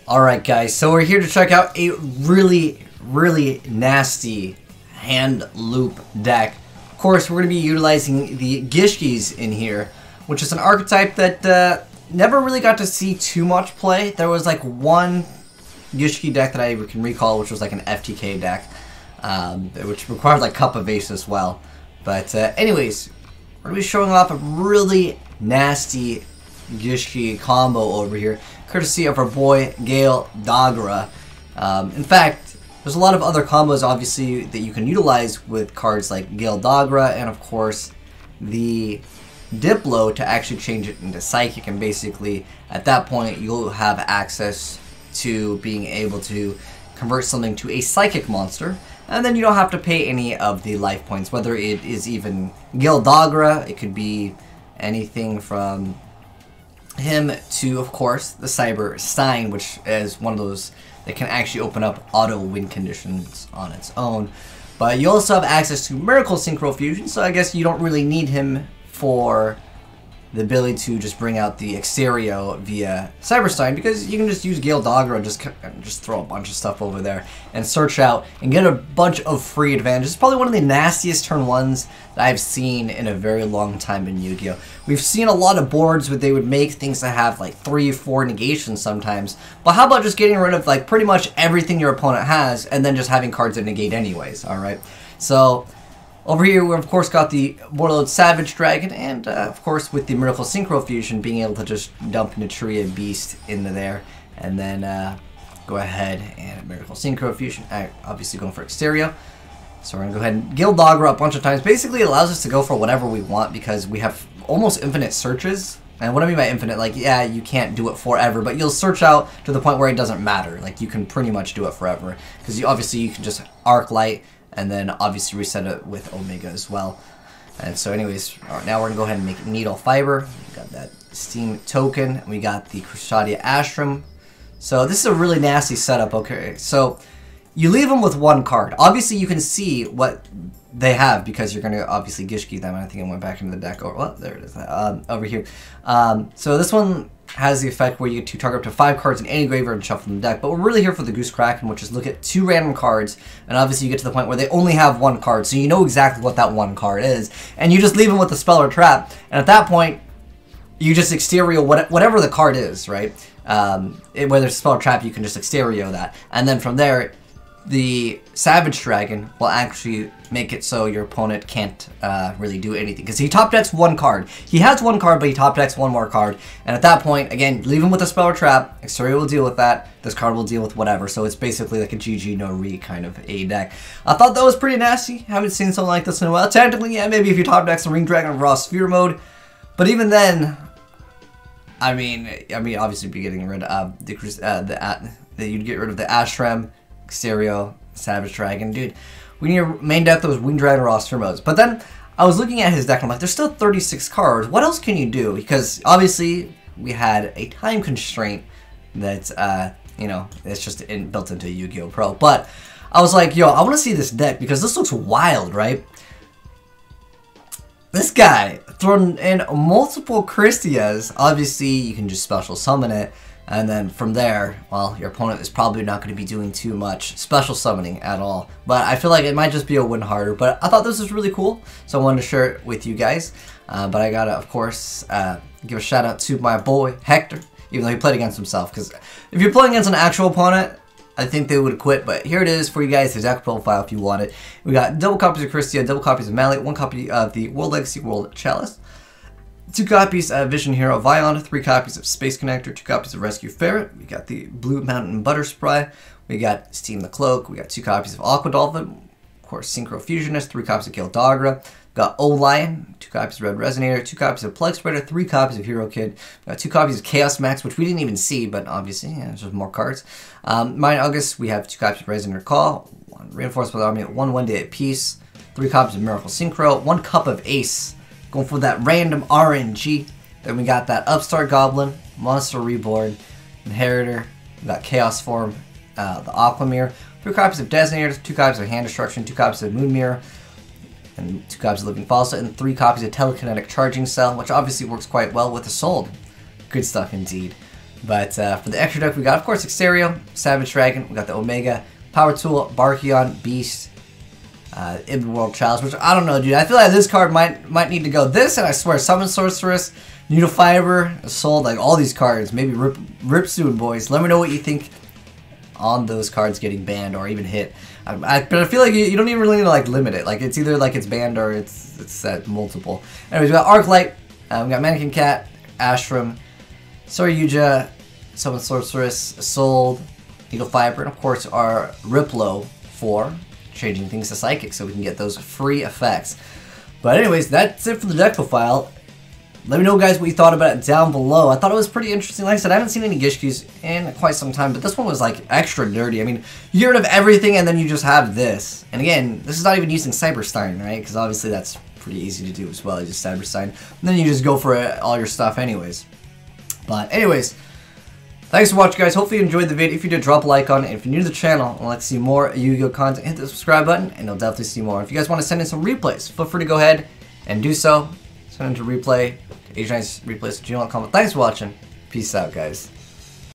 Alright guys, so we're here to check out a really nasty hand loop deck. Of course, we're going to be utilizing the Gishkis in here, which is an archetype that never really got to see too much play. There was like one Gishki deck that I can recall, which was like an FTK deck, which required like Cup of Ace as well. But anyways, we're going to be showing off a really nasty Gishki combo over here, courtesy of our boy Yugioh. In fact, there's a lot of other combos obviously that you can utilize with cards like Yugioh, and of course the Diplo to actually change it into Psychic, and basically at that point you'll have access to being able to convert something to a Psychic monster, and then you don't have to pay any of the life points, whether it is even Yugioh, it could be anything from him to, of course, the Cyber Stein, which is one of those that can actually open up auto win conditions on its own. But you also have access to Miracle Synchro Fusion, so I guess you don't really need him for the ability to just bring out the Exterio via Cyberstein, because you can just use Yugioh and just throw a bunch of stuff over there and search out and get a bunch of free advantages. It's probably one of the nastiest turn ones that I've seen in a very long time in Yu-Gi-Oh! We've seen a lot of boards where they would make things that have like 3 or 4 negations sometimes, but how about just getting rid of like pretty much everything your opponent has and then just having cards that negate anyways, alright? So over here, we've of course got the Warlord Savage Dragon, and of course with the Miracle Synchro Fusion, being able to just dump Natria Beast into there, and then go ahead and Miracle Synchro Fusion, obviously going for Exterio. So we're going to go ahead and Yugioh a bunch of times. Basically, it allows us to go for whatever we want because we have almost infinite searches. And what I mean by infinite, like, yeah, you can't do it forever, but you'll search out to the point where it doesn't matter. Like, you can pretty much do it forever, because obviously you can just Arc Light and then obviously reset it with Omega as well. And so anyways, now we're going to go ahead and make Needle Fiber. We got that Steam Token. We got the Crusadia Astrum. So this is a really nasty setup, okay? So you leave them with one card. Obviously you can see what they have because you're going to obviously Gishki them. I think I went back into the deck. Oh, well, there it is. Over here. So this one has the effect where you get to target up to 5 cards in any graveyard and shuffle in the deck. But we're really here for the Goose Kraken, which is look at 2 random cards, and obviously you get to the point where they only have 1 card, so you know exactly what that 1 card is, and you just leave them with the Spell or Trap, and at that point, you just Exterio whatever the card is, right? Whether it's Spell or Trap, you can just Exterio that, and then from there, the Savage Dragon will actually make it so your opponent can't really do anything, because he top decks 1 card. He has 1 card, but he top decks 1 more card, and at that point, again, leave him with a Spell or Trap. Exterio will deal with that. This card will deal with whatever. So it's basically like a GG no re kind of a deck. I thought that was pretty nasty. Haven't seen something like this in a while. Technically, yeah, maybe if you top deck some Ring Dragon of Raw Sphere mode, but even then, I mean, obviously, you'd be getting rid of you'd get rid of the Ashram, Exterio, Savage Dragon, dude. We need to main deck those Wing Dragon roster modes. But then I was looking at his deck and I'm like, there's still 36 cards. What else can you do? Because obviously we had a time constraint that you know, it's just built into Yu-Gi-Oh! Pro. But I was like, yo, I want to see this deck because this looks wild, right? This guy throwing in multiple Christias. Obviously, you can just special summon it. And then from there, well, your opponent is probably not going to be doing too much special summoning at all. But I feel like it might just be a win harder. But I thought this was really cool, so I wanted to share it with you guys. But I gotta, of course, give a shout out to my boy, Hector, even though he played against himself. Because if you're playing against an actual opponent, I think they would quit. But here it is for you guys, the deck profile if you want it. We got double copies of Christia, double copies of Mallet, 1 copy of the World Legacy World Chalice, 2 copies of Vision Hero Vion, 3 copies of Space Connector, 2 copies of Rescue Ferret. We got the Blue Mountain Butter Spray. We got Steam the Cloak. We got 2 copies of Aqua Dolphin. Of course, Synchro Fusionist. 3 copies of Yugioh. We got O-Lion. 2 copies of Red Resonator. 2 copies of Plug Spreader. 3 copies of Hero Kid. We got 2 copies of Chaos Max, which we didn't even see, but obviously, yeah, there's just more cards. Mine August, we have 2 copies of Resonator Call. 1 Reinforcement Army, 1 Day at Peace. 3 copies of Miracle Synchro. 1 Cup of Ace. Going for that random RNG. Then we got that Upstart Goblin, Monster Reborn, Inheritor. We got Chaos Form, the Aquamere. 3 copies of Designator, 2 copies of Hand Destruction, 2 copies of Moon Mirror, and 2 copies of Living Falsa, and 3 copies of Telekinetic Charging Cell, which obviously works quite well with the Sold. Good stuff indeed. But for the extra deck, we got, of course, Exterio, Savage Dragon. We got the Omega, Power Tool, Barkion, Beast, Ibn World Challenge, which I don't know, dude. I feel like this card might need to go. This, and I swear, Summon Sorceress, Needle Fiber, Soul, like all these cards. Maybe rip soon, boys. Let me know what you think on those cards getting banned or even hit. But I feel like you don't even really need to like limit it. Like it's either like it's banned or it's set multiple. Anyways, we got Arclight, we got Mannequin Cat, Ashram, Yugioh, Summon Sorceress, Soul, Needle Fiber, and of course our Riplo for changing things to Psychic so we can get those free effects. But anyways, that's it for the deck profile. Let me know, guys, what you thought about it down below. I thought it was pretty interesting. Like I said, I haven't seen any Gishkis in quite some time, but this one was like extra dirty. I mean, you get rid of everything and then you just have this. And again, this is not even using Cyberstein, right? Because obviously that's pretty easy to do as well. You just Cyberstein, and then you just go for all your stuff anyways. But anyways, thanks for watching, guys. Hopefully you enjoyed the video. If you did, drop a like on it. If you're new to the channel and like to see more Yu-Gi-Oh content, hit the subscribe button and you'll definitely see more. If you guys want to send in some replays, feel free to go ahead and do so. Send in to replay, AzneyesReplays@gmail.com. Thanks for watching. Peace out, guys.